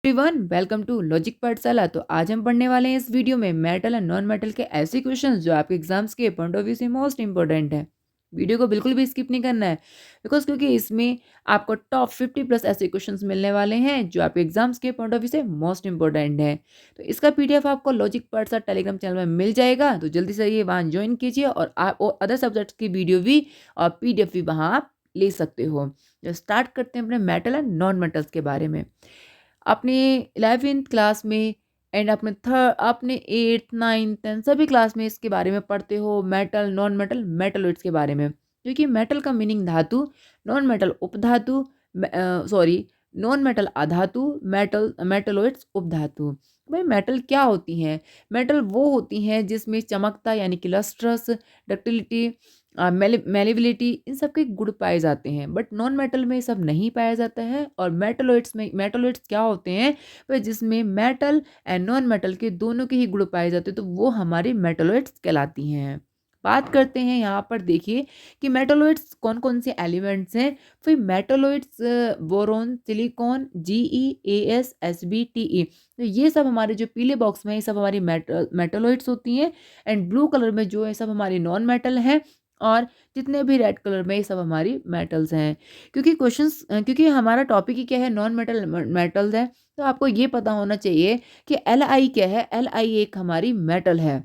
Everyone welcome to logic पाठशाला। तो आज हम पढ़ने वाले हैं इस वीडियो में मेटल एंड नॉन मेटल के ऐसे क्वेश्चंस जो आपके एग्जाम्स के पॉइंट ऑफ व्यू से मोस्ट इंपॉर्टेंट है। वीडियो को बिल्कुल भी स्किप नहीं करना है क्योंकि इसमें आपको टॉप 50 प्लस ऐसे क्वेश्चंस मिलने वाले हैं जो आपके एग्जाम्स के पॉइंट ऑफ व्यू से मोस्ट इंपॉर्टेंट है। तो इसका पीडीएफ आपको लॉजिक पाठशाला टेलीग्राम चैनल में मिल जाएगा, तो जल्दी से ये वहाँ ज्वाइन कीजिए और आप और अदर सब्जेक्ट्स की वीडियो भी और पीडीएफ भी वहाँ आप ले सकते हो। तो स्टार्ट करते हैं अपने मेटल एंड नॉन मेटल्स के बारे में। अपने 11th क्लास में एंड अपने 8th 9th 10th सभी क्लास में इसके बारे में पढ़ते हो, मेटल नॉन मेटल मेटलॉइड्स के बारे में। क्योंकि मेटल का मीनिंग धातु, नॉन मेटल उपधातु, सॉरी नॉन मेटल अधातु, मेटलॉइड्स उपधातु। भाई मेटल क्या होती हैं? मेटल वो होती हैं जिसमें चमकता यानी कि लस्ट्रस, डक्टिलिटी, मेलेबिलिटी इन सब के गुण पाए जाते हैं। बट नॉन मेटल में ये सब नहीं पाया जाता है। और मेटलॉइड्स क्या होते हैं? वह जिसमें मेटल एंड नॉन मेटल के दोनों के ही गुण पाए जाते हैं, तो वो हमारी मेटलॉइड्स कहलाती हैं। बात करते हैं यहाँ पर, देखिए कि मेटलॉइड्स कौन कौन से एलिमेंट्स हैं। फिर metalloids boron, silicon, GeAs, Sb, Te, तो ये सब हमारे जो पीले बॉक्स में ये सब हमारी मेटलॉइड्स होती हैं। एंड ब्लू कलर में जो है सब हमारी नॉन मेटल हैं। और जितने भी रेड कलर में ये सब हमारी मेटल्स हैं। क्योंकि हमारा टॉपिक ही क्या है, नॉन मेटल मेटल्स है। तो आपको ये पता होना चाहिए कि Li क्या है। Li एक हमारी मेटल है।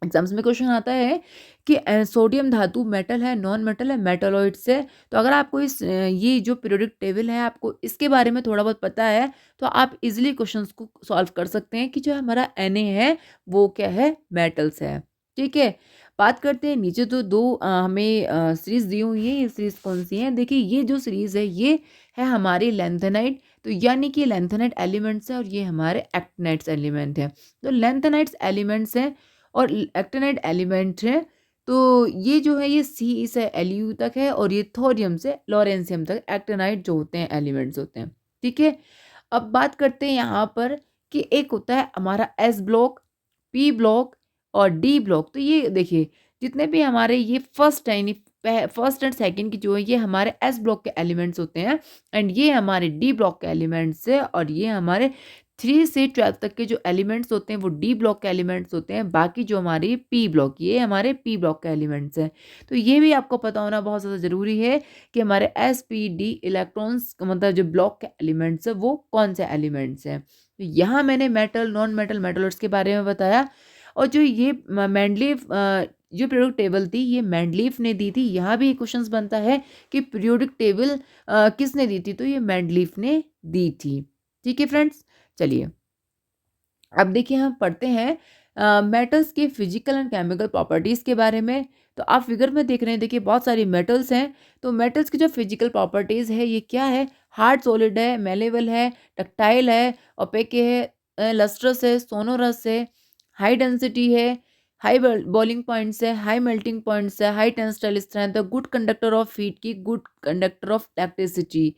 एग्जाम्स में क्वेश्चन आता है कि सोडियम धातु मेटल है, नॉन मेटल है, मेटलॉइड्स है। तो अगर आपको ये जो पीरियोडिक टेबल है आपको इसके बारे में थोड़ा बहुत पता है, तो आप इजीली क्वेश्चंस को सॉल्व कर सकते हैं कि जो हमारा Na है वो क्या है, मेटल्स है। ठीक है, बात करते हैं नीचे तो दो हमें सीरीज दी हुई है। ये सीरीज कौन सी है? देखिए ये जो सीरीज है ये है हमारी लेंथेनाइट, तो यानी कि लेंथेनाइट एलिमेंट्स है और ये हमारे एक्टिनाइट्स एलिमेंट है। तो लेंथेनाइट्स एलिमेंट्स हैं और एक्टिनाइट एलिमेंट है। तो ये जो है ये सी से Lu तक है और ये थोरियम से लॉरेंसियम तक एक्टिनाइट जो होते हैं एलिमेंट्स होते हैं। ठीक है, अब बात करते हैं यहाँ पर कि एक होता है हमारा S ब्लॉक, P ब्लॉक और D ब्लॉक। तो ये देखिए जितने भी हमारे ये फर्स्ट एंड सेकंड की जो है ये हमारे S ब्लॉक के एलिमेंट्स होते हैं। एंड ये हमारे D ब्लॉक के एलिमेंट्स है और ये हमारे 3 से 12 तक के जो एलिमेंट्स होते हैं वो डी ब्लॉक के एलिमेंट्स होते हैं। बाकी जो हमारी पी ब्लॉक, ये हमारे पी ब्लॉक के एलिमेंट्स हैं। तो ये भी आपको पता होना बहुत ज़्यादा ज़रूरी है कि हमारे SP D इलेक्ट्रॉन्स मतलब जो ब्लॉक के एलिमेंट्स है वो कौन से एलिमेंट्स हैं। तो यहाँ मैंने मेटल नॉन मेटल मेटल्स के बारे में बताया। और जो ये मेंडलीव जो पीरियोडिक टेबल थी ये मेंडलीव ने दी थी। यहाँ भी क्वेश्चंस बनता है कि पीरियोडिक टेबल किसने दी थी? तो ये मेंडलीव ने दी थी। ठीक है फ्रेंड्स, चलिए अब देखिए हम पढ़ते हैं मेटल्स के फिजिकल एंड केमिकल प्रॉपर्टीज़ के बारे में। तो आप फिगर में देख रहे हैं, देखिए बहुत सारी मेटल्स हैं। तो मेटल्स की जो फिजिकल प्रॉपर्टीज़ है ये क्या है? हार्ड सॉलिड है, मेलेबल है, डक्टाइल है, ओपेक है, लस्ट्रस है, सोनोरस है, हाई डेंसिटी है, हाई बॉइलिंग पॉइंट्स है, हाई मेल्टिंग पॉइंट्स है, हाई टेंसिटाइल स्ट्रेंथ है, गुड कंडक्टर ऑफ हीट की, good conductor of electricity.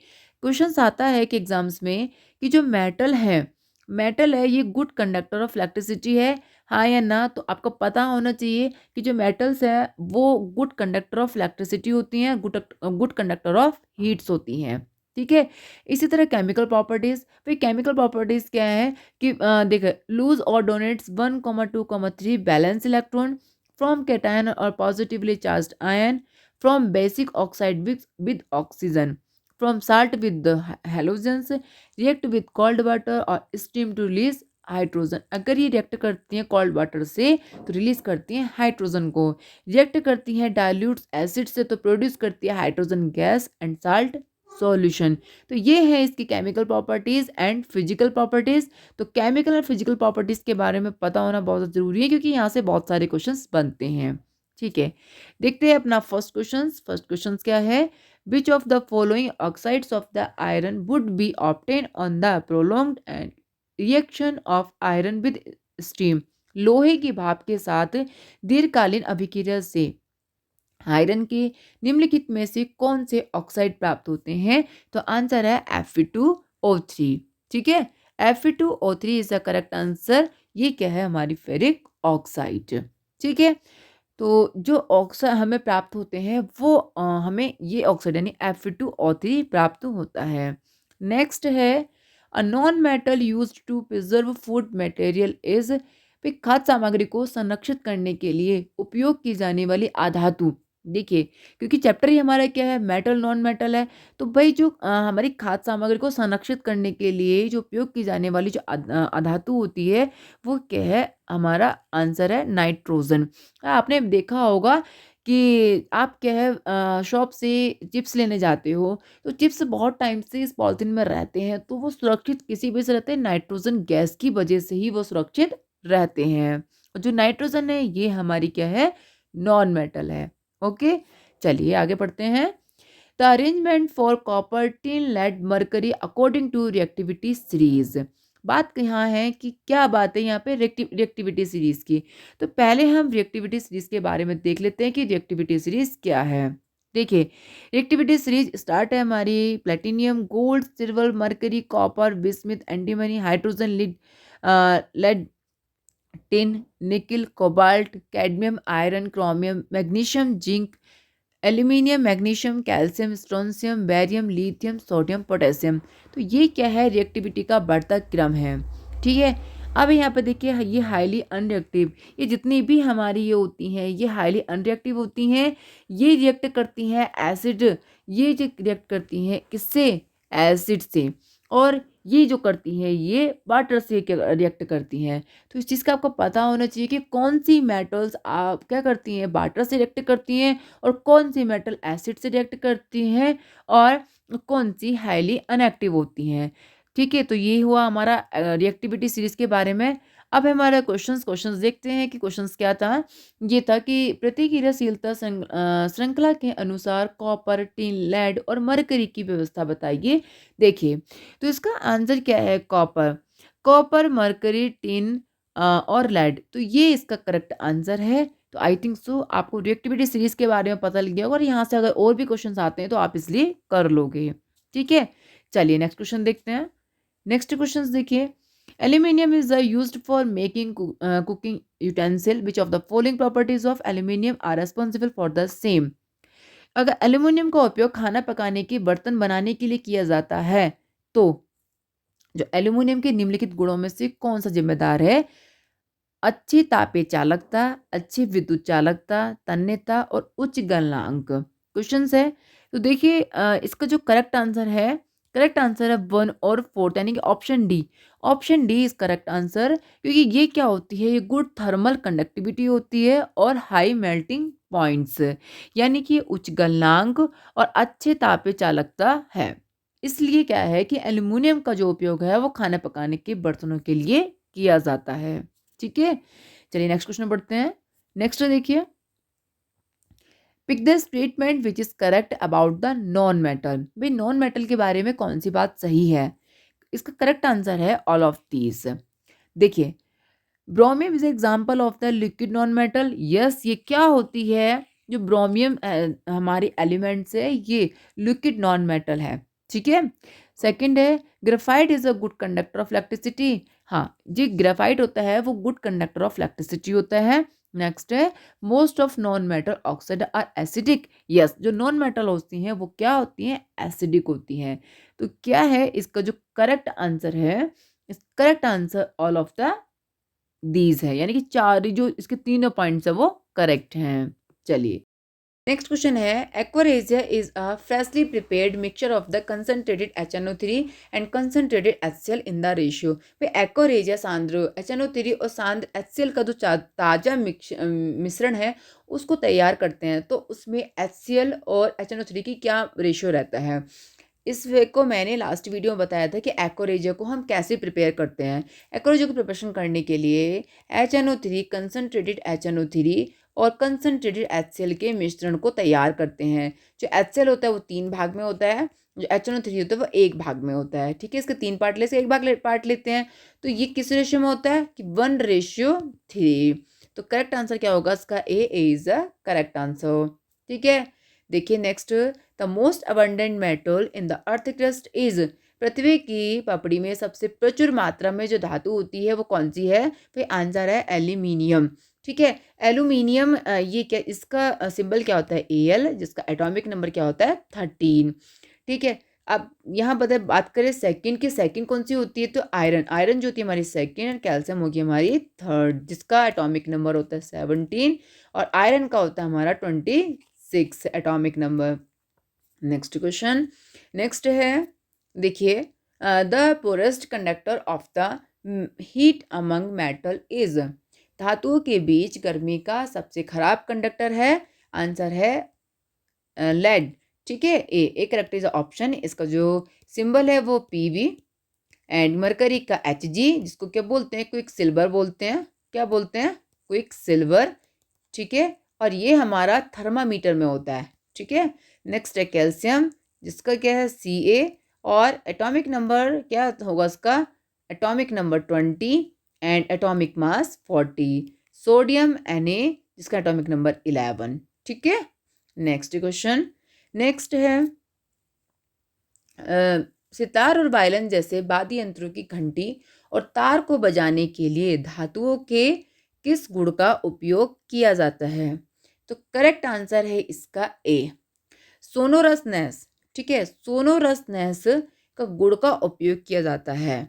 Question आता है कि एग्जाम्स में कि जो मेटल है ये गुड कंडक्टर ऑफ इलेक्ट्रिसिटी है, हाँ या ना? तो आपको पता होना चाहिए कि जो मेटल्स है वो गुड कंडक्टर ऑफ इलेक्ट्रिसिटी होती हैं, गुड कंडक्टर ऑफ हीट्स होती हैं। ठीक है, इसी तरह केमिकल प्रॉपर्टीज, फिर केमिकल प्रॉपर्टीज क्या है कि देखिए लूज और donates 1,2,3 valence electron from cation और positively charged ion, from basic oxide with oxygen, from salt with halogens, react with cold water और स्टीम टू रिलीज हाइड्रोजन। अगर ये रिएक्ट करती हैं कोल्ड वाटर से तो रिलीज करती हैं हाइड्रोजन को, रिएक्ट करती हैं डाइल्यूट एसिड से तो प्रोड्यूस करती है hydrogen gas and salt solution. तो ये है इसकी chemical properties and physical properties. तो केमिकल और फिजिकल प्रॉपर्टीज के बारे में पता होना बहुत जरूरी है क्योंकि यहाँ से बहुत सारे क्वेश्चंस बनते हैं। ठीक है, देखते हैं अपना फर्स्ट क्वेश्चन क्या है? Which of the following oxides of the iron would be obtained on the prolonged and reaction of iron with steam? लोहे की भाप के साथ दीर्घकालीन अभिक्रिया से आयरन के निम्नलिखित में से कौन से ऑक्साइड प्राप्त होते हैं? तो आंसर है Fe2O3। ठीक है, Fe2O3 is the correct answer. ये क्या है? हमारी फेरिक ऑक्साइड। ठीक है, तो जो ऑक्साइड हमें प्राप्त होते हैं वो हमें ये ऑक्साइड यानी Fe2O3 प्राप्त होता है। नेक्स्ट है a non metal used to preserve food material is, पे खाद्य सामग्री को संरक्षित करने के लिए उपयोग की जाने वाली अधातु। देखिए, क्योंकि चैप्टर ही हमारा क्या है, मेटल नॉन मेटल है, तो भाई जो हमारी खाद्य सामग्री को संरक्षित करने के लिए जो उपयोग की जाने वाली जो अधातु होती है, वो क्या है, हमारा आंसर है नाइट्रोजन। आपने देखा होगा कि आप क्या है शॉप से चिप्स लेने जाते हो, तो चिप्स बहुत टाइम से इस पॉलिथीन में रहते हैं, तो वो सुरक्षित किसी वजह से रहते हैं, नाइट्रोजन गैस की वजह से ही वो सुरक्षित रहते हैं। और जो नाइट्रोजन है ये हमारी क्या है, नॉन मेटल है। ओके, चलिए आगे पढ़ते हैं। The arrangement for copper tin lead mercury according to reactivity series. बात यहाँ है कि क्या बात है यहाँ पे रिएक्टिविटी सीरीज की। तो पहले हम रिएक्टिविटी सीरीज के बारे में देख लेते हैं कि रिएक्टिविटी सीरीज क्या है। देखिए, रिएक्टिविटी सीरीज स्टार्ट है हमारी platinum, gold, silver, mercury, copper, bismuth, antimony, hydrogen, lead, tin, nickel, cobalt, cadmium, iron, chromium, magnesium, zinc, aluminium, magnesium, calcium, strontium, barium, lithium, sodium, potassium. तो ये क्या है, रिएक्टिविटी का बढ़ता क्रम है। ठीक है, अब यहाँ पे देखिए ये हाईली अनरिएक्टिव, ये जितनी भी हमारी ये होती हैं ये हाईली अनरिएक्टिव होती हैं। ये रिएक्ट करती हैं एसिड, ये जो रिएक्ट करती हैं किससे, एसिड से। और ये जो करती हैं ये वाटर से रिएक्ट करती हैं। तो इस चीज़ का आपको पता होना चाहिए कि कौन सी मेटल्स आप क्या करती हैं, वाटर से रिएक्ट करती हैं, और कौन सी मेटल एसिड से रिएक्ट करती हैं, और कौन सी हाईली अनएक्टिव होती हैं। ठीक है, तो ये हुआ हमारा रिएक्टिविटी सीरीज के बारे में। अब हमारा क्वेश्चंस देखते हैं कि क्वेश्चंस क्या था। ये था कि प्रतिक्रियाशीलता श्रृंखला के अनुसार कॉपर, टिन, लेड और मरकरी की व्यवस्था बताइए। देखिए, तो इसका आंसर क्या है, कॉपर। कॉपर, मरकरी, टिन और लेड, तो ये इसका करेक्ट आंसर है। तो आई थिंक सो आपको रिएक्टिविटी सीरीज के बारे में पता लग गया होगा, और यहाँ से अगर और भी क्वेश्चंस आते हैं तो आप इसलिए कर लोगे। ठीक है, चलिए नेक्स्ट क्वेश्चन देखते हैं। नेक्स्ट क्वेश्चन देखिए, aluminium is used for making cooking utensil, which of the following properties of aluminium are responsible for the same. अगर एल्यूमिनियम का उपयोग खाना पकाने के बर्तन बनाने के लिए किया जाता है, तो जो एल्यूमिनियम के निम्नलिखित गुणों में से कौन सा जिम्मेदार है, अच्छी तापीय चालकता, अच्छी विद्युत चालकता, तन्यता और उच्च गलनांक। क्वेश्चन है, तो देखिए इसका जो करेक्ट आंसर है 1 और 4, यानी कि option D. Option D is correct answer, क्योंकि ये क्या होती है, ये गुड थर्मल कंडक्टिविटी होती है और हाई मेल्टिंग पॉइंट्स, यानी कि उच्च गलनांक और अच्छे तापीय चालकता है। इसलिए क्या है कि एल्यूमिनियम का जो उपयोग है वो खाना पकाने के बर्तनों के लिए किया जाता है। ठीक है, चलिए नेक्स्ट क्वेश्चन पढ़ते हैं। नेक्स्ट देखिए, pick the statement which is correct about the non metal. भाई नॉन मेटल के बारे में कौन सी बात सही है। इसका करेक्ट आंसर है ऑल ऑफ दीज। देखिए, bromium is example of the liquid non metal. Yes, ये क्या होती है, जो ब्रोमियम हमारी एलिमेंट्स है ये लिक्विड नॉन मेटल है। ठीक है, सेकंड है, graphite is a good conductor of electricity. हाँ, जो ग्रेफाइट होता है वो गुड कंडक्टर ऑफ इलेक्ट्रिसिटी होता है। नेक्स्ट है, most of non metal oxide are acidic. Yes, जो नॉन मेटल होती हैं वो क्या होती हैं, एसिडिक होती हैं। तो क्या है इसका जो करेक्ट आंसर है, इस correct answer all of the these है, यानी कि चार जो इसके तीनों पॉइंट्स है वो करेक्ट हैं। चलिए नेक्स्ट क्वेश्चन है, aqua regia is a freshly prepared mixture of the concentrated HNO3 and concentrated HCl in the ratio. भाई एक्वारेजिया सांद्र HNO3 और सांद्र HCl का जो ताज़ा मिश्रण है उसको तैयार करते हैं, तो उसमें HCl और HNO3 की क्या रेशियो रहता है। इस वे को मैंने लास्ट वीडियो में बताया था कि एक्वारेजिया को हम कैसे प्रिपेयर करते हैं। एक्वारेजिया को प्रिपरेशन करने के लिए HNO3, कंसनट्रेटेड HNO3 और कंसनट्रेटेड HCl के मिश्रण को तैयार करते हैं। जो HCl होता है वो 3 भाग में होता है, जो HNO3 होता है वो 1 भाग में होता है। ठीक है, इसके 3 पार्ट से 1 पार्ट लेते हैं, तो ये किस रेशियो में होता है कि 1:3। तो करेक्ट आंसर क्या होगा इसका, A is the correct answer. ठीक है, देखिए next, the most abundant metal in the earth crust is. पृथ्वी की पपड़ी में सबसे प्रचुर मात्रा में जो धातु होती है वो कौन सी है, तो आंसर है एल्यूमिनियम। ठीक है, एल्यूमिनियम ये क्या, इसका सिंबल क्या होता है, Al, जिसका एटॉमिक नंबर क्या होता है 13। ठीक है, अब यहाँ बात करें सेकंड की, सेकंड कौन सी होती है, तो आयरन, आयरन जो होती है हमारी सेकंड और कैल्शियम होगी हमारी थर्ड, जिसका एटॉमिक नंबर होता है 17 और आयरन का होता है हमारा 26 atomic number. Next question, next है देखिए, the poorest conductor of the heat among metal is, धातुओं के बीच गर्मी का सबसे खराब कंडक्टर है, आंसर है लेड। ठीक है, ए करेक्ट इज ऑप्शन, इसका जो सिंबल है वो पीवी, एंड मरकरी का Hg, जिसको क्या बोलते हैं, क्विक सिल्वर बोलते हैं, क्या बोलते हैं, क्विक सिल्वर। ठीक है, और ये हमारा थर्मामीटर में होता है। ठीक है, नेक्स्ट है कैल्शियम, जिसका क्या है Ca, और एटॉमिक नंबर क्या होगा उसका, atomic number 20 and atomic mass 40। Sodium Na, जिसका एटॉमिक नंबर 11। ठीक है, नेक्स्ट क्वेश्चन, नेक्स्ट है सितार और वायलिन जैसे वाद्य यंत्रों की घंटी और तार को बजाने के लिए धातुओं के किस गुण का उपयोग किया जाता है, तो करेक्ट आंसर है इसका ए, सोनोरसनेस। ठीक है, सोनोरसनेस का गुण का उपयोग किया जाता है।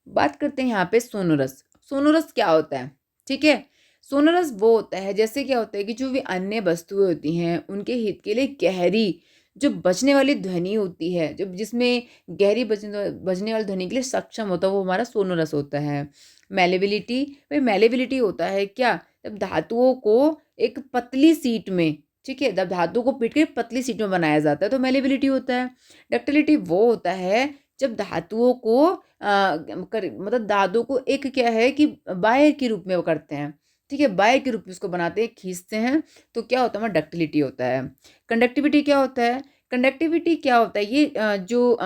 बात करते हैं यहाँ पे सोनोरस, सोनोरस क्या होता है। ठीक है, सोनोरस वो होता है, जैसे क्या होता है कि जो भी अन्य वस्तुएं होती हैं उनके हित के लिए गहरी जो बजने वाली ध्वनि होती है, जो जिसमें गहरी बजने वाली ध्वनि के लिए सक्षम होता है, वो हमारा सोनोरस होता है। मेलेबिलिटी, भाई मेलेबिलिटी होता है क्या, जब धातुओं को एक पतली सीट में, ठीक है, जब धातु को पीट के पतली सीट में बनाया जाता है तो मेलेबिलिटी होता है। डक्टिलिटी वो होता है जब धातुओं को मतलब धातु को एक क्या है कि बाह्य के रूप में वो करते हैं। ठीक है, बाह्य के रूप में उसको बनाते हैं, खींचते हैं, तो क्या होता है, डक्टिलिटी होता है। कंडक्टिविटी क्या होता है, कंडक्टिविटी क्या होता है, ये जो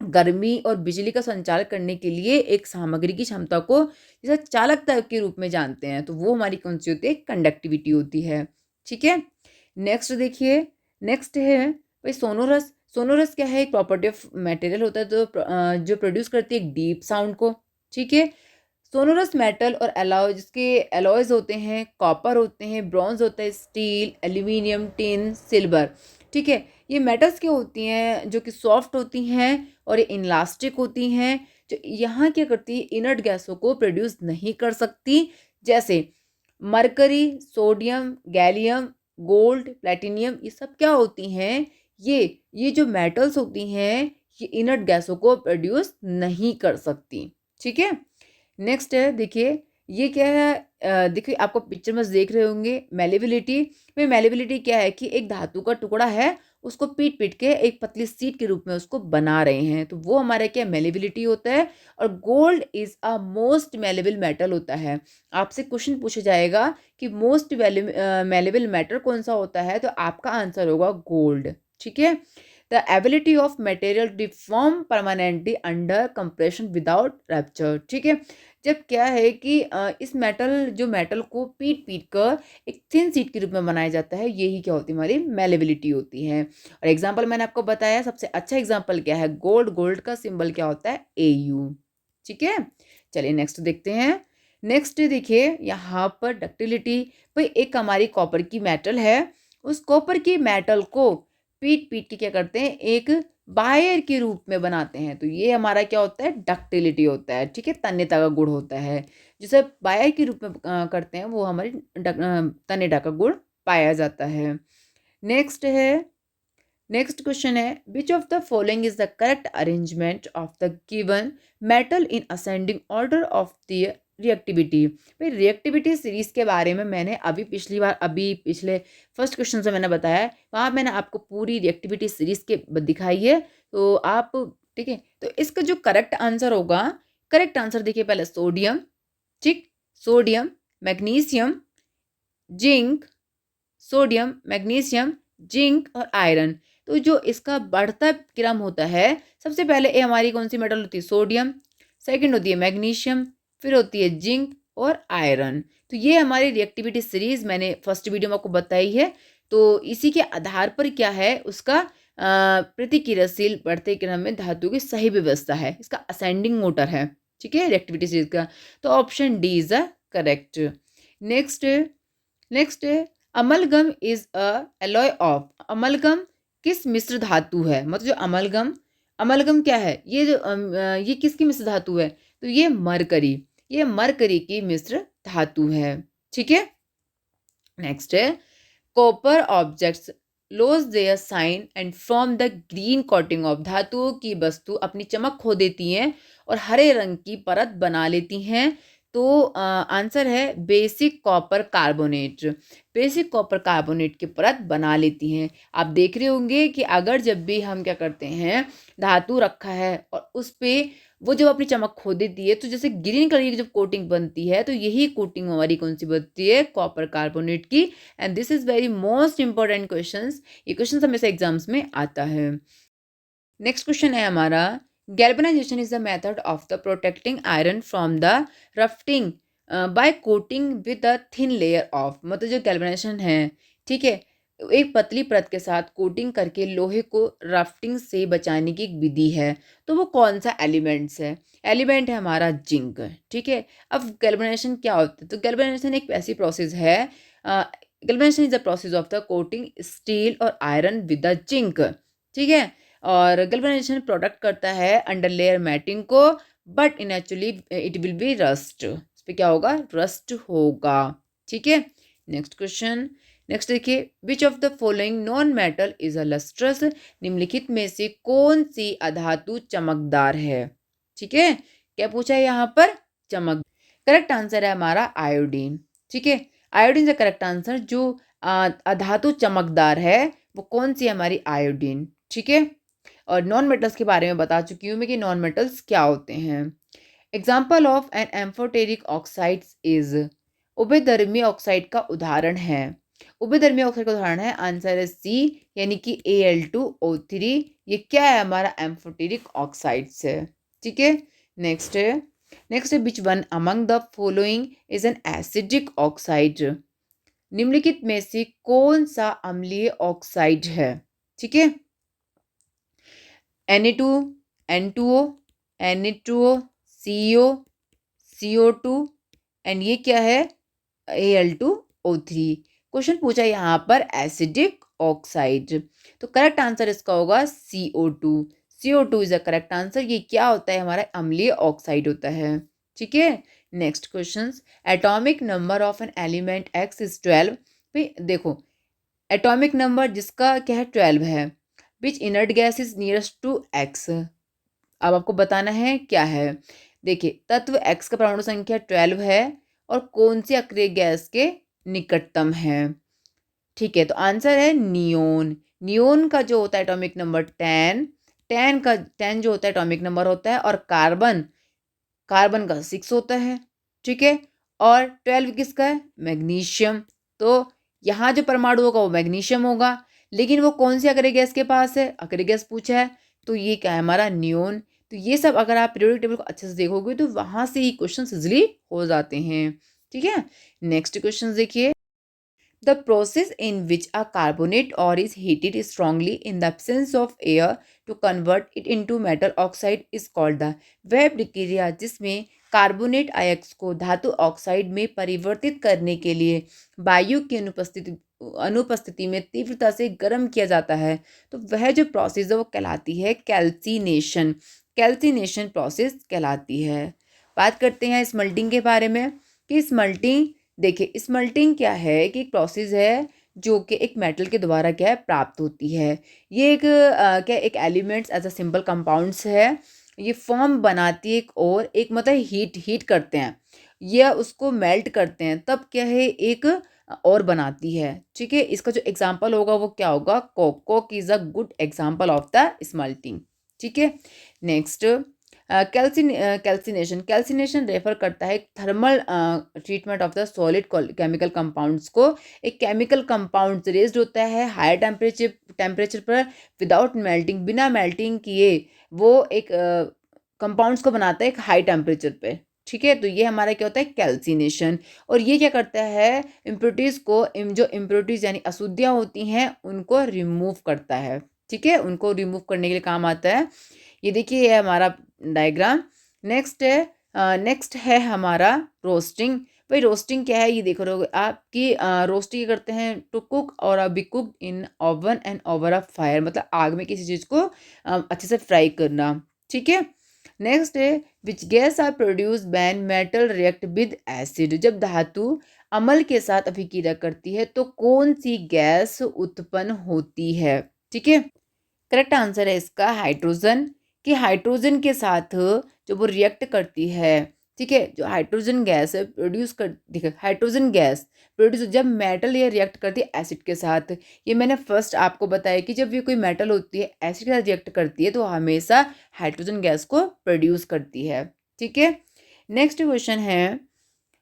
गर्मी और बिजली का संचार करने के लिए एक सामग्री की क्षमता को जैसे चालकता के रूप में जानते हैं, तो वो हमारी कौन सी होती है, कंडक्टिविटी होती है। ठीक है, नेक्स्ट देखिए, नेक्स्ट है भाई सोनोरस। सोनोरस क्या है, एक प्रॉपर्टी ऑफ मटेरियल होता है जो प्रोड्यूस करती है एक डीप साउंड को। ठीक है, सोनोरस मेटल और एलॉय, जिसके एलॉयज होते हैं, कॉपर होते हैं, ब्रॉन्ज होता है, स्टील, एल्यूमिनियम, टिन, सिल्वर। ठीक है, ये मेटल्स क्या होती हैं जो कि सॉफ्ट होती हैं और ये इनलास्टिक होती हैं, जो यहाँ क्या करती है, इनर्ट गैसों को प्रोड्यूस नहीं कर सकती, जैसे mercury, sodium, gallium, gold, platinum, ये सब क्या होती हैं, ये जो मेटल्स होती हैं ये इनर्ट गैसों को प्रोड्यूस नहीं कर सकती। ठीक है, नेक्स्ट है देखिए, ये क्या है, देखिए आपको पिक्चर में देख रहे होंगे मेलेबिलिटी में, मेलेबिलिटी क्या है कि एक धातु का टुकड़ा है, उसको पीट पीट के एक पतली सीट के रूप में उसको बना रहे हैं, तो वो हमारा क्या मेलेबिलिटी होता है। और gold is a most malleable metal होता है। आपसे क्वेश्चन पूछा जाएगा कि मोस्ट मेलेबल मेटल कौन सा होता है, तो आपका आंसर होगा गोल्ड। ठीक है, the ability of material deform permanently under compression without rapture. ठीक है, जब क्या है कि इस मेटल को पीट पीट कर एक थिन सीट के रूप में बनाया जाता है, यही क्या होती है, हमारी मेलेबिलिटी होती है। और एग्जांपल मैंने आपको बताया, सबसे अच्छा एग्जांपल क्या है, गोल्ड, गोल्ड का सिंबल क्या होता है, AU। ठीक है, चलिए नेक्स्ट देखते हैं। नेक्स्ट देखिए यहाँ पर डक्टिलिटी, भाई एक हमारी कॉपर की मेटल है, उस कॉपर की मेटल को पीट पीट के क्या करते हैं, एक बायर के रूप में बनाते हैं, तो ये हमारा क्या होता है, डक्टिलिटी होता है। ठीक है, तन्यता का गुण होता है, जिसे बायर के रूप में करते हैं वो हमारी तन्यता का गुण पाया जाता है। नेक्स्ट है, नेक्स्ट क्वेश्चन है, विच of the following is the correct arrangement of the given metal in ascending order of the reactivity. भाई रिएक्टिविटी सीरीज के बारे में मैंने अभी पिछले फर्स्ट क्वेश्चन से मैंने बताया, वहाँ मैंने आपको पूरी रिएक्टिविटी सीरीज के दिखाई है, तो आप ठीक है, तो इसका जो करेक्ट आंसर होगा, करेक्ट आंसर देखिए पहले सोडियम, ठीक, sodium, magnesium, zinc, sodium, magnesium, zinc और आयरन। तो जो इसका बढ़ता क्रम होता है, सबसे पहले ये हमारी कौन सी मेटल होती है, सोडियम, सेकंड होती है मैग्नीशियम, फिर होती है जिंक और आयरन। तो ये हमारी रिएक्टिविटी सीरीज मैंने फर्स्ट वीडियो में आपको बताई है, तो इसी के आधार पर क्या है उसका प्रतिक्रियाशील बढ़ते क्रम में धातु की सही व्यवस्था है, इसका असेंडिंग मोटर है। ठीक है, रिएक्टिविटी सीरीज का, तो option D is a correct. Next, next amalgam is a alloy of, amalgam किस मिश्र धातु है, मतलब जो अमलगम, अमलगम क्या है, ये जो ये किसकी मिश्र धातु है, तो ये मरकरी की मिश्र धातु है। ठीक है, नेक्स्ट है copper objects loss their shine and from the green coating of, धातुओं की वस्तु अपनी चमक खो देती हैं और हरे रंग की परत बना लेती हैं। तो आंसर है basic copper carbonate, basic copper carbonate की परत बना लेती हैं। आप देख रहे होंगे कि अगर जब भी हम क्या करते हैं, धातु रखा है और उस पे वो जब अपनी चमक खो देती है, तो जैसे ग्रीन कलर की जब कोटिंग बनती है, तो यही कोटिंग हमारी कौन सी बनती है, कॉपर कार्बोनेट की। And this is very most important questions, ये क्वेश्चन हमेशा एग्जाम्स में आता है। नेक्स्ट क्वेश्चन है हमारा, galvanization is the method of the protecting iron from the rusting by coating with a thin layer of, मतलब जो गैल्वेनाइजेशन है, ठीक है, एक पतली परत के साथ कोटिंग करके लोहे को रफ्टिंग से बचाने की एक विधि है। तो वो कौन सा एलिमेंट्स है, एलिमेंट है हमारा जिंक। ठीक है, अब गैल्वेनाइजेशन क्या होता है, तो गैल्वेनाइजेशन एक ऐसी प्रोसेस है, galvanisation is the process of the coating steel और आयरन विद द जिंक। ठीक है, और गैल्वेनाइजेशन प्रोडक्ट करता है अंडर लेयर मैटिंग को, but in actually it will be rust, इस पे क्या होगा, रस्ट होगा। ठीक है, नेक्स्ट क्वेश्चन, नेक्स्ट देखिए, विच of the following non metal is a lustrous, निम्नलिखित में से कौन सी अधातु चमकदार है। ठीक है, क्या पूछा है यहाँ पर, चमक, करेक्ट आंसर है हमारा आयोडीन। ठीक है, आयोडीन का करेक्ट आंसर, जो अधातु चमकदार है वो कौन सी है, हमारी आयोडीन। ठीक है, और नॉन मेटल्स के बारे में बता चुकी हूँ मैं कि नॉन मेटल्स क्या होते हैं। Example of an amphoteric oxide is, उभयधर्मी ऑक्साइड का उदाहरण है, उभयधर्मी ऑक्साइड का उदाहरण है, आंसर है सी, यानी कि Al2O3, ये क्या है, हमारा एम्फोटेरिक ऑक्साइड्स है। ठीक है, नेक्स्ट है, नेक्स्ट है which one among the following is an acidic oxide, निम्नलिखित में से कौन सा अम्लीय ऑक्साइड है। ठीक है, Na2, N2O, Na2O, CO, CO2 and ये क्या है, Al2O3। क्वेश्चन पूछा यहाँ पर एसिडिक ऑक्साइड, तो करेक्ट आंसर इसका होगा CO2, CO2 is the correct answer. ये क्या होता है, हमारा अम्लीय ऑक्साइड होता है। ठीक है, next question, atomic number of an element X is 12, भाई देखो एटॉमिक नंबर जिसका क्या है 12 है, which inert gas is nearest to X, अब आपको बताना है क्या है। देखिए तत्व एक्स का परमाणु संख्या 12 है और कौन सी अक्रिय गैस के निकटतम है। ठीक है, तो आंसर है नियोन, नियोन का जो होता है एटॉमिक नंबर 10, 10 जो होता है एटॉमिक नंबर होता है, और कार्बन, कार्बन का 6 होता है। ठीक है, और 12 किसका है, मैग्नीशियम। तो यहाँ जो परमाणु होगा वो मैग्नीशियम होगा, लेकिन वो कौन सी अक्रिय गैस के पास है, अक्रिय गैस पूछा है, तो ये क्या है, हमारा नियोन। तो ये सब अगर आप पीरियोडिक टेबल को अच्छे से देखोगे तो वहां से ही क्वेश्चन इजिली हो जाते हैं। ठीक है, नेक्स्ट क्वेश्चन देखिए, the process in which a carbonate ore is heated strongly in the absence of air to convert it into metal oxide is called the, वह प्रक्रिया जिसमें कार्बोनेट आयक्स को धातु ऑक्साइड में परिवर्तित करने के लिए वायु की अनुपस्थिति में तीव्रता से गर्म किया जाता है, तो वह जो प्रोसेस है वो कहलाती है कैल्सिनेशन, कैल्सिनेशन प्रोसेस कहलाती है। बात करते हैं स्मल्टिंग के बारे में, कि स्मल्टिंग, देखिए स्मल्टिंग क्या है कि एक प्रोसेस है जो कि एक मेटल के द्वारा क्या है प्राप्त होती है। ये एक क्या एक elements as a simple compounds है, ये फॉर्म बनाती है एक, और एक मतलब हीट करते हैं या उसको मेल्ट करते हैं, तब क्या है एक और बनाती है। ठीक है, इसका जो एग्जांपल होगा वो क्या होगा, coke is a good example of the smelting. ठीक है, नेक्स्ट कैल्सिनेशन, कैल्सिनेशन रेफर करता है thermal treatment of the solid chemical compounds को। एक केमिकल कंपाउंड रेज्ड होता है हायर टेम्परेचर पर विदाउट मेल्टिंग, बिना मेल्टिंग किए वो एक कंपाउंड्स को बनाता है एक हाई टेम्परेचर पे। ठीक है, तो ये हमारा क्या होता है कैल्सिनेशन, और ये क्या करता है इम्प्योरिटीज को, जो इम्प्योरिटीज यानी अशुद्धियाँ होती हैं उनको रिमूव करता है। ठीक है, उनको रिमूव करने के लिए काम आता है। ये देखिए ये हमारा डायग्राम। नेक्स्ट है हमारा रोस्टिंग, भाई रोस्टिंग क्या है ये देख रहे हो आप कि रोस्टिंग करते हैं टू कुक और be cook in oven and over a fire, मतलब आग में किसी चीज़ को अच्छे से फ्राई करना। ठीक है, नेक्स्ट है which gas are produce when metal react with acid, जब धातु अम्ल के साथ अभिक्रिया करती है तो कौन सी गैस उत्पन्न होती है। ठीक है, करेक्ट आंसर है इसका हाइड्रोजन, कि हाइड्रोजन के साथ जो वो रिएक्ट करती है। ठीक है, जो हाइड्रोजन गैस है प्रोड्यूस कर, देखिए हाइड्रोजन गैस प्रोड्यूस जब मेटल ये रिएक्ट करती है एसिड के साथ। ये मैंने फर्स्ट आपको बताया कि जब ये कोई मेटल होती है एसिड के साथ रिएक्ट करती है तो हमेशा हाइड्रोजन गैस को प्रोड्यूस करती है। ठीक है, नेक्स्ट क्वेश्चन है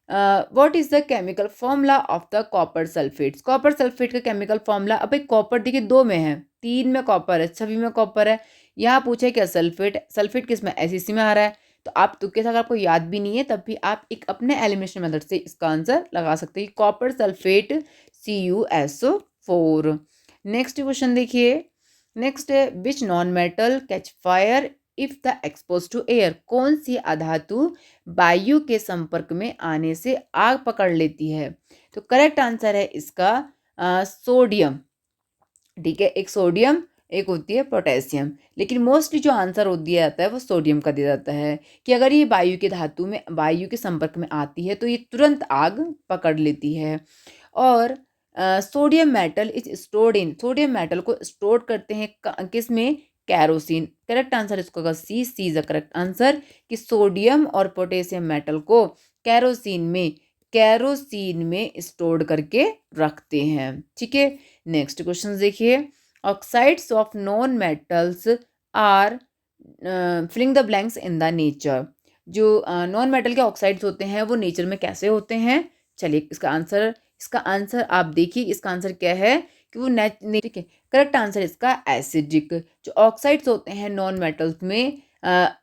what is the chemical formula of the copper sulphates. Copper sulphate का केमिकल फॉर्मूला, अब भाई कॉपर देखिए दो में है, तीन में कॉपर है, सभी में कॉपर है, यहाँ पूछे क्या सल्फेट, सल्फेट किस में एसिसी में आ रहा है, तो आप तुक्के से अगर आपको याद भी नहीं है तब भी आप एक अपने एलिमिनेशन मेथड से इसका आंसर लगा सकते हैं, copper sulphate CuSO4। Next question देखिए, नेक्स्ट है which non metal catch fire if the expose to air, कौन सी अधातु वायु के संपर्क में आने से आग पकड़ लेती है। तो करेक्ट आंसर है इसका सोडियम। ठीक है, एक सोडियम एक होती है पोटेशियम, लेकिन मोस्टली जो आंसर दिया जाता है वो सोडियम का दिया जाता है कि अगर ये वायु के धातु में वायु के संपर्क में आती है तो ये तुरंत आग पकड़ लेती है। और sodium metal is stored in, sodium metal को स्टोर करते हैं किस में, कैरोसिन। करेक्ट आंसर इसको होगा C is the correct answer, कि सोडियम और पोटेशियम मेटल को कैरोसिन में स्टोर करके रखते हैं। ठीक है, नेक्स्ट क्वेश्चन देखिए, oxides of non metals are filling the blanks in the nature, जो नॉन मेटल के ऑक्साइड्स होते हैं वो नेचर में कैसे होते हैं। चलिए इसका आंसर आप देखिए, इसका आंसर क्या है कि वो ठीक है, करेक्ट आंसर इसका एसिडिक, जो ऑक्साइड्स होते हैं नॉन मेटल्स में,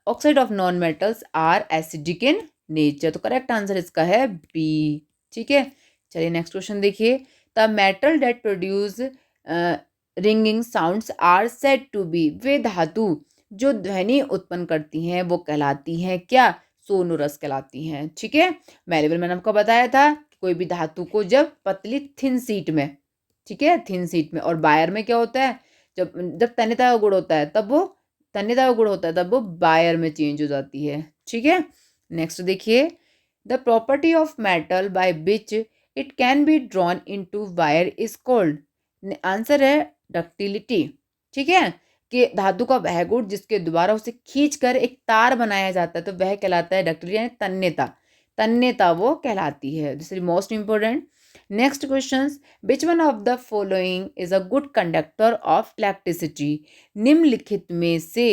oxide of non metals are acidic in nature, तो करेक्ट आंसर इसका है बी। ठीक है, चलिए नेक्स्ट क्वेश्चन देखिए, the metal that produce ringing sounds are said to be, वे धातु जो ध्वनि उत्पन्न करती हैं वो कहलाती हैं क्या, सोनोरस कहलाती हैं। ठीक है, मैंने आपको बताया था कि कोई भी धातु को जब पतली थिन सीट में, ठीक है थिन सीट में, और बायर में क्या होता है, जब जब तन्यता का गुण होता है तब वो बायर में चेंज हो जाती है। ठीक है, नेक्स्ट देखिए, the property of metal by which it can be drawn into wire is called, answer है डक्टिलिटी। ठीक है, कि धातु का वह गुण जिसके द्वारा उसे खींचकर एक तार बनाया जाता है तो वह कहलाता है डक्टिलिटी, यानी तन्यता, तन्यता वो कहलाती है। This is most important. Next question, which one of the following is a good conductor of electricity, निम्नलिखित में से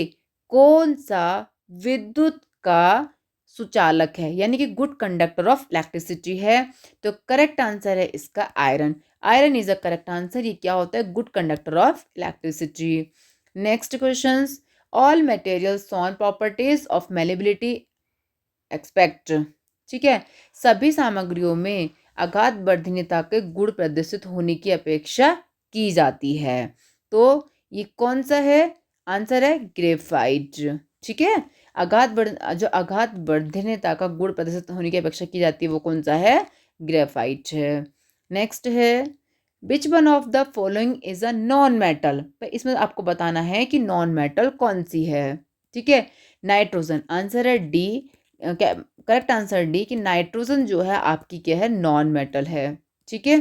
कौन सा विद्युत का सुचालक है, यानी कि गुड कंडक्टर ऑफ इलेक्ट्रिसिटी है। तो करेक्ट आंसर है इसका iron, iron is a correct answer, ये क्या होता है, good conductor of electricity. Next question, all materials on properties of malleability expect, ठीक है, सभी सामग्रियों में आघात वर्धनीयता के गुण प्रदर्शित होने की अपेक्षा की जाती है। तो ये कौन सा है, आंसर है ग्रेफाइट। ठीक है, जो आघात वर्धनीयता का गुण प्रदर्शित होने की अपेक्षा की जाती है वो कौन सा है, ग्रेफाइट है। नेक्स्ट है, which one of the following is a non metal, इसमें आपको बताना है कि नॉन मेटल कौन सी है। ठीक है, नाइट्रोजन, आंसर है डी, करेक्ट आंसर डी, कि नाइट्रोजन जो है आपकी क्या है, नॉन मेटल है। ठीक है,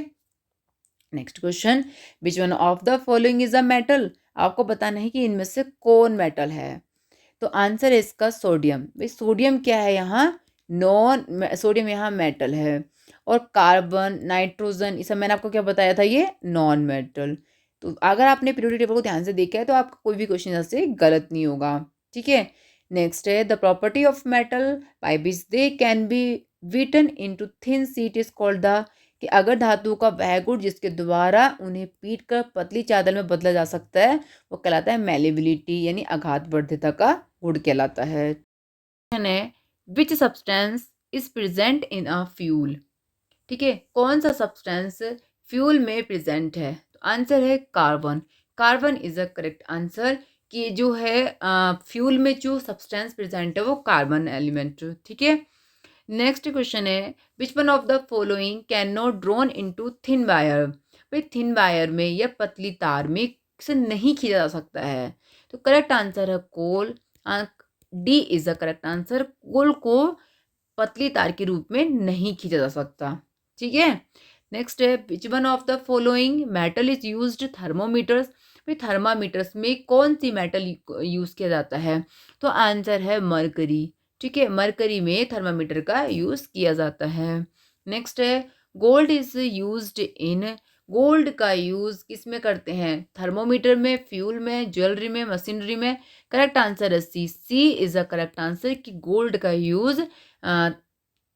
next question, which one of the following is a metal, आपको बताना है कि इनमें से कौन मेटल है। तो आंसर है इसका सोडियम। भाई सोडियम क्या है यहाँ, सोडियम यहाँ मेटल है, और कार्बन नाइट्रोजन ये सब मैंने आपको क्या बताया था, ये नॉन मेटल। तो अगर आपने पीरियोडिक टेबल को ध्यान से देखा है तो आपका कोई भी क्वेश्चन यहाँ से गलत नहीं होगा। ठीक है, नेक्स्ट है, the property of metal by which they can be beaten into thin sheet is called the, कि अगर धातु का वह गुण जिसके द्वारा उन्हें पीट कर पतली चादर में बदला जा सकता है वो कहलाता है मेलेबिलिटी, यानी आघात वर्धता का गुण कहलाता है। Which substance is present in a fuel, ठीक है, कौन सा सब्सटेंस फ्यूल में प्रेजेंट है, तो आंसर है carbon. Carbon is a correct answer, कि जो है फ्यूल में जो सब्सटेंस प्रेजेंट है वो कार्बन एलिमेंट। ठीक है, नेक्स्ट क्वेश्चन है which one of the following can not drawn into thin wire. भाई थिन वायर में या पतली तार में से नहीं खींचा जा सकता है। तो करेक्ट आंसर है coal. D is the correct answer. Coal को पतली तार के रूप में नहीं खींचा जा सकता। ठीक है। नेक्स्ट है which one of the following metal is used thermometers. भाई थर्मामीटर्स में कौन सी मेटल यूज किया जाता है। तो आंसर है मरकरी। ठीक है, मरकरी में थर्मामीटर का यूज किया जाता है। नेक्स्ट है gold is used in. Gold का यूज किस में करते हैं। थर्मोमीटर में, फ्यूल में, ज्वेलरी में, मशीनरी में। करेक्ट आंसर है सी। सी इज द करेक्ट आंसर कि गोल्ड का यूज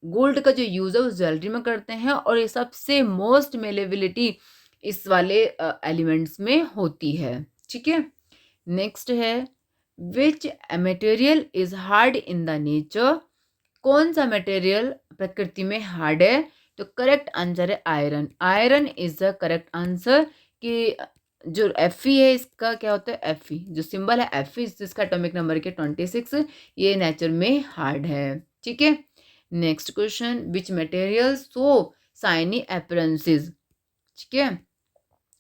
गोल्ड का जो यूज है वो ज्वेलरी में करते हैं और ये सबसे मोस्ट मेलेबिलिटी इस वाले एलिमेंट्स में होती है। ठीक है। नेक्स्ट है which material is hard in the nature. कौन सा मटेरियल प्रकृति में हार्ड है। तो करेक्ट आंसर है iron. Iron is the correct answer कि जो Fe है इसका क्या होता है, Fe जो सिंबल है Fe जिसका एटॉमिक नंबर के 26, ये नेचर में हार्ड है। ठीक है। Next question which material so shiny appearances. ठीक है,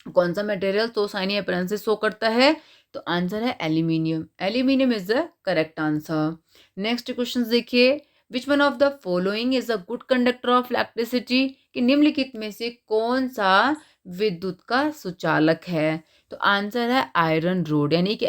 कौन सा material so shiny appearances show करता है। तो आंसर है aluminium. Aluminium is the correct answer. Next question देखिए which one of the following is a good conductor of electricity. कि निम्नलिखित में से कौन सा विद्युत का सुचालक है। तो आंसर है आयरन रोड, यानी कि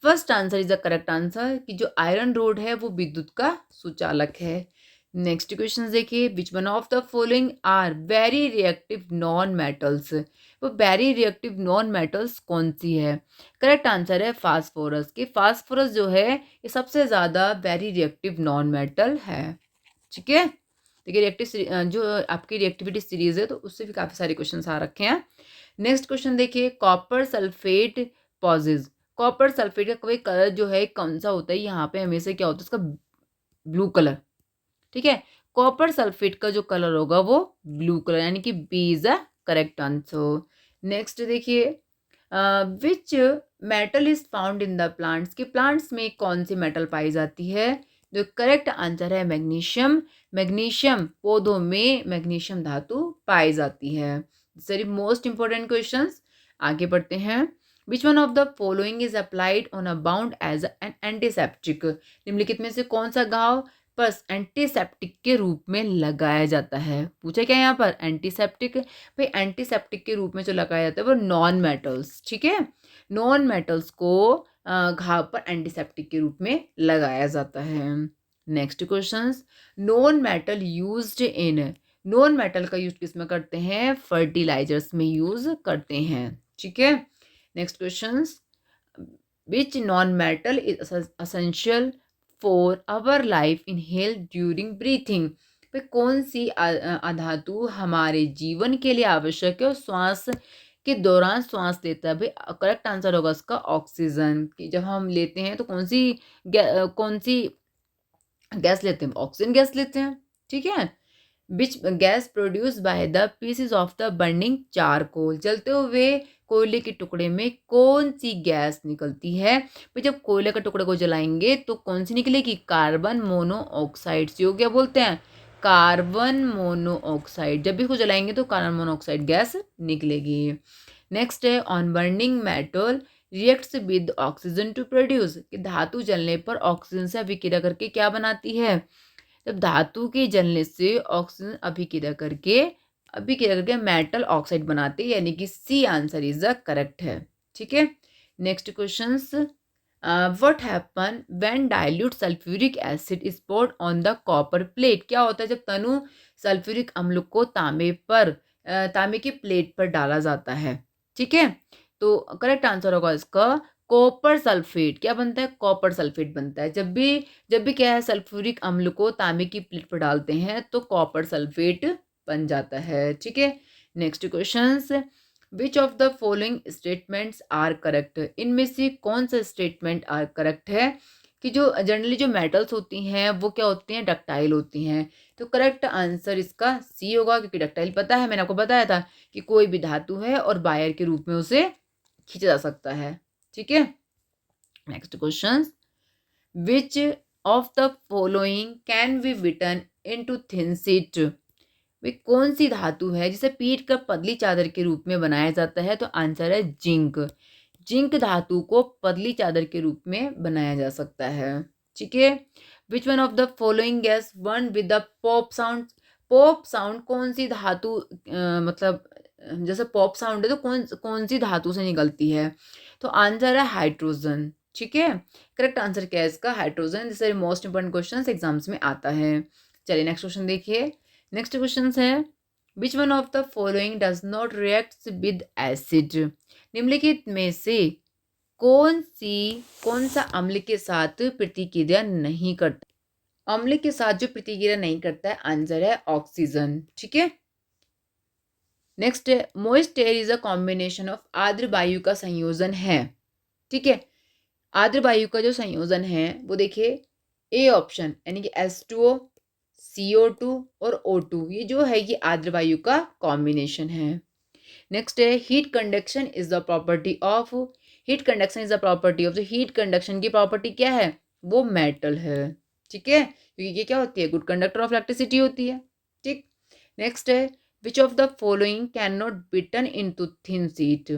first answer is the correct answer कि जो आयरन रोड है वो विद्युत का सुचालक है। नेक्स्ट क्वेश्चन देखिए which one of the following are very reactive non metals. वो वेरी रिएक्टिव नॉन मेटल्स कौन सी है। करेक्ट आंसर है फास्फोरस। कि फास्फोरस जो है ये सबसे ज़्यादा वेरी रिएक्टिव नॉन मेटल है। ठीक है। देखिए रिएक्टिव जो आपकी रिएक्टिविटी सीरीज है तो उससे भी काफ़ी सारे क्वेश्चन आ रखे हैं। नेक्स्ट क्वेश्चन देखिए copper sulphate possess. Copper sulphate का कोई कलर जो है कौन सा होता है। यहाँ पे हमेशा क्या होता है इसका ब्लू कलर। ठीक है, कॉपर सल्फेट का जो कलर होगा वो ब्लू कलर, यानी कि B is the correct answer. Next देखिए which metal is found in the plants. कि प्लांट्स में कौन सी मेटल पाई जाती है। जो करेक्ट आंसर है मैग्नीशियम। मैग्नीशियम पौधों में मैग्नीशियम धातु पाई जाती है। Very most important questions. आगे बढ़ते हैं which one of the following is applied on a wound as an antiseptic. निम्नलिखित में से कौन सा घाव पर एंटीसेप्टिक के रूप में लगाया जाता है। पूछा क्या यहाँ पर एंटीसेप्टिक। भाई एंटीसेप्टिक के रूप में जो लगाया जाता है वो नॉन मेटल्स। ठीक है, नॉन मेटल्स को घाव पर एंटीसेप्टिक के रूप में लगाया जाता है। Next question non metal used in. Non metal का यूज किस में करते हैं। फर्टिलाइजर्स में यूज करते हैं। ठीक है। Next question which non metal is essential for our life inhale during breathing. पे कौन सी अधातु हमारे जीवन के लिए आवश्यक है और श्वास के दौरान श्वास लेता है। भाई करेक्ट आंसर होगा उसका ऑक्सीजन। कि जब हम लेते हैं तो कौन सी गैस लेते हैं, ऑक्सीजन गैस लेते हैं। ठीक है। Which gas produce by the pieces of the burning charcoal. जलते हुए कोयले के टुकड़े में कौन सी गैस निकलती है। तो जब कोयले के टुकड़े को जलाएंगे तो कौन सी निकलेगी, कार्बन मोनोऑक्साइड। जो क्या बोलते हैं, कार्बन मोनोऑक्साइड। जब भी इसको जलाएंगे तो कार्बन मोनोऑक्साइड गैस निकलेगी। नेक्स्ट है on burning metal reacts with oxygen to produce. कि धातु जलने पर ऑक्सीजन से अभिक्रिया करके क्या बनाती है। जब धातु के जलने से ऑक्सीजन अभिक्रिया करके मेटल ऑक्साइड बनाते हैं, यानी कि C answer is the correct है। ठीक है। Next questions what happen when dilute sulphuric acid is poured on the copper plate. क्या होता है जब तनु सल्फ्यूरिक अम्ल को तांबे की प्लेट पर डाला जाता है। ठीक है, तो करेक्ट आंसर होगा इसका कॉपर सल्फेट। क्या बनता है, कॉपर सल्फेट बनता है। जब भी क्या है सल्फ्यूरिक अम्ल को तांबे की प्लेट पर डालते हैं तो कॉपर सल्फेट बन जाता है। ठीक है। Next questions which of the following statements are correct. इनमें से कौन सा स्टेटमेंट आर करेक्ट है। कि जो जनरली जो मेटल्स होती हैं वो क्या होती हैं, डक्टाइल होती हैं। तो करेक्ट आंसर इसका सी होगा, क्योंकि डक्टाइल पता है, मैंने आपको बताया था कि कोई भी धातु है और बायर के रूप में उसे खींचा जा सकता है। ठीक है। Next question which of the following can be beaten into thin sheet. वे कौन सी धातु है जिसे पीट कर पतली चादर के रूप में बनाया जाता है? तो आंसर है जिंक। जिंक धातु को पतली चादर के रूप में बनाया जा सकता है। ठीक है। Which one of the following gas one with the pop sound? Pop sound कौन सी धातु मतलब जैसे पॉप साउंड है तो कौन कौन सी धातु से निकलती है? तो आंसर है हाइड्रोजन। ठीक है। करेक्ट आंसर क्या है इसका? Hydrogen. This is most important question exams में आता है। चलिए नेक्स्ट क्वेश्चन देखिए। नेक्स्ट क्वेश्चन है which one of the following does not react with acid? निम्नलिखित में से कौन सा अम्ल के साथ प्रतिक्रिया नहीं करता? अम्ल के साथ जो प्रतिक्रिया नहीं करता है, आंसर है ऑक्सीजन। ठीक है। नेक्स्ट है moist air is a combination of आर्द्र वायु का संयोजन है। ठीक है। आर्द्र वायु का जो संयोजन है वो देखिए ए ऑप्शन यानी कि H2O, CO2 और O2, ये जो है ये आर्द्र वायु का कॉम्बिनेशन है। नेक्स्ट है heat conduction is the property of. Heat conduction is the property of. Heat conduction की प्रॉपर्टी क्या है? वो मेटल है। ठीक है। क्योंकि ये क्या होती है? गुड कंडक्टर ऑफ इलेक्ट्रिसिटी होती है। ठीक। नेक्स्ट है विच of the following can not be turn into thin sheet?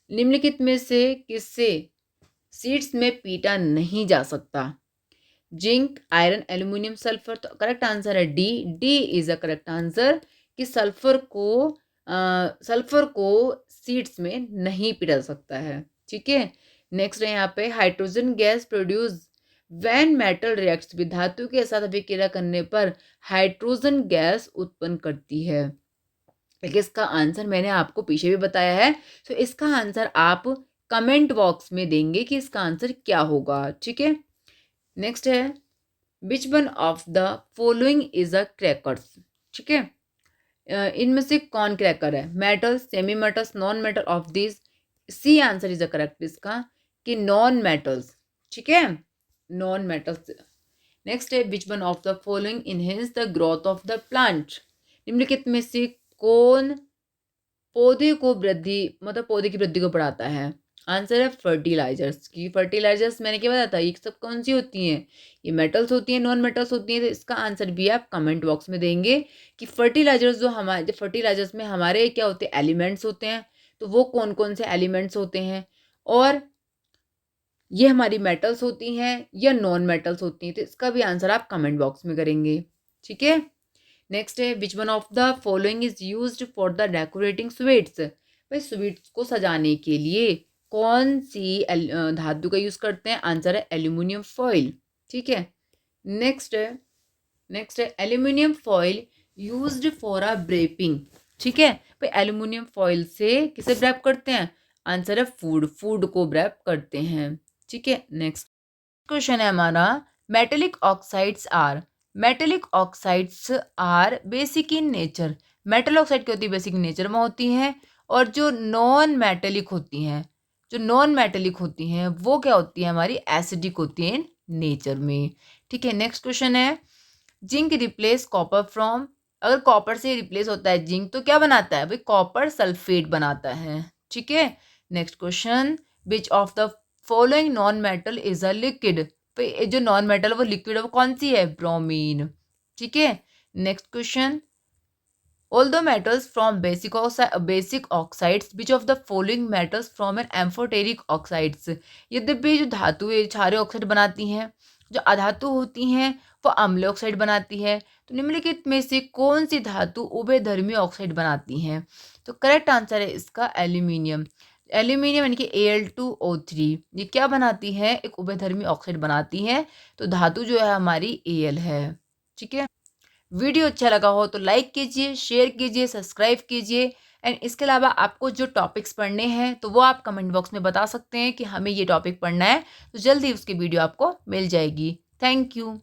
निम्नलिखित में से किससे शीट्स में पीटा नहीं जा सकता? Zinc, iron, aluminium, sulphur. तो करेक्ट आंसर है D. D is a correct answer कि सल्फर को सीड्स में नहीं पिला सकता है। ठीक है। नेक्स्ट है यहाँ पे hydrogen gas produce when metal reacts with. धातु के साथ अभिक्रिया करने पर हाइड्रोजन गैस उत्पन्न करती है। लेकिन इसका आंसर मैंने आपको पीछे भी बताया है, तो इसका आंसर आप कमेंट बॉक्स में देंगे कि इसका आंसर क्या होगा। ठीक है। नेक्स्ट है which one of the following is a crackers? ठीक है। इनमें से कौन क्रैकर है? Metal, semi metals, non metal of this. C answer is a correct इसका कि नॉन मेटल्स। ठीक है। Non metals. नेक्स्ट है which one of the following enhance the growth of the plant? निम्नलिखित में से कौन पौधे को वृद्धि मतलब पौधे की वृद्धि को बढ़ाता है? आंसर है फर्टिलाइजर्स। की फर्टिलाइजर्स मैंने क्या बताया था, ये सब कौन सी होती हैं? ये मेटल्स होती हैं, नॉन मेटल्स होती हैं। तो इसका आंसर भी आप कमेंट बॉक्स में देंगे कि फर्टिलाइजर्स जो फर्टिलाइजर्स में हमारे क्या होते हैं? एलिमेंट्स होते हैं। तो वो कौन कौन से एलिमेंट्स होते हैं और ये हमारी मेटल्स होती हैं या नॉन मेटल्स होती हैं? तो इसका भी आंसर आप कमेंट बॉक्स में करेंगे। ठीक है। नेक्स्ट है which one of the following is used for the decorating sweets? भाई स्वीट्स को सजाने के लिए कौन सी धातु का यूज करते हैं? आंसर है एल्यूमिनियम फॉइल। ठीक है। नेक्स्ट है aluminium foil used for a wrapping. ठीक है। भाई एल्यूमिनियम फॉइल से किसे ब्रैप करते हैं? आंसर है फूड को ब्रैप करते हैं। ठीक है। नेक्स्ट क्वेश्चन है हमारा metallic oxides are basic in nature. Metal oxide क्या होती है? बेसिक नेचर में होती हैं। और जो नॉन मेटेलिक होती हैं वो क्या होती है? हमारी एसिडिक होती है इन नेचर में। ठीक है। नेक्स्ट क्वेश्चन है जिंक रिप्लेस कॉपर फ्रॉम। अगर कॉपर से रिप्लेस होता है जिंक तो क्या बनाता है? भाई कॉपर सल्फेट बनाता है। ठीक है। Next question which of the following non metal is a liquid? तो जो नॉन मेटल वो लिक्विड है वो कौन सी है? ब्रोमीन। ठीक है। Next question although metals from basic oxides which of the following metals from an amphoteric oxides? यद्यपि जो धातु है क्षारीय ऑक्साइड बनाती हैं, जो अधातु होती हैं वो अम्लीय ऑक्साइड बनाती है। तो निम्नलिखित में से कौन सी धातु उभयधर्मी ऑक्साइड बनाती हैं? तो करेक्ट आंसर है इसका एल्यूमिनियम। एल्यूमिनियम यानी कि Al2O3 ये क्या बनाती है? एक उभयधर्मी ऑक्साइड बनाती है। तो धातु जो है हमारी Al है। ठीक है। वीडियो अच्छा लगा हो तो लाइक कीजिए, शेयर कीजिए, सब्सक्राइब कीजिए। एंड इसके अलावा आपको जो टॉपिक्स पढ़ने हैं तो वो आप कमेंट बॉक्स में बता सकते हैं कि हमें ये टॉपिक पढ़ना है, तो जल्दी उसकी वीडियो आपको मिल जाएगी। Thank you.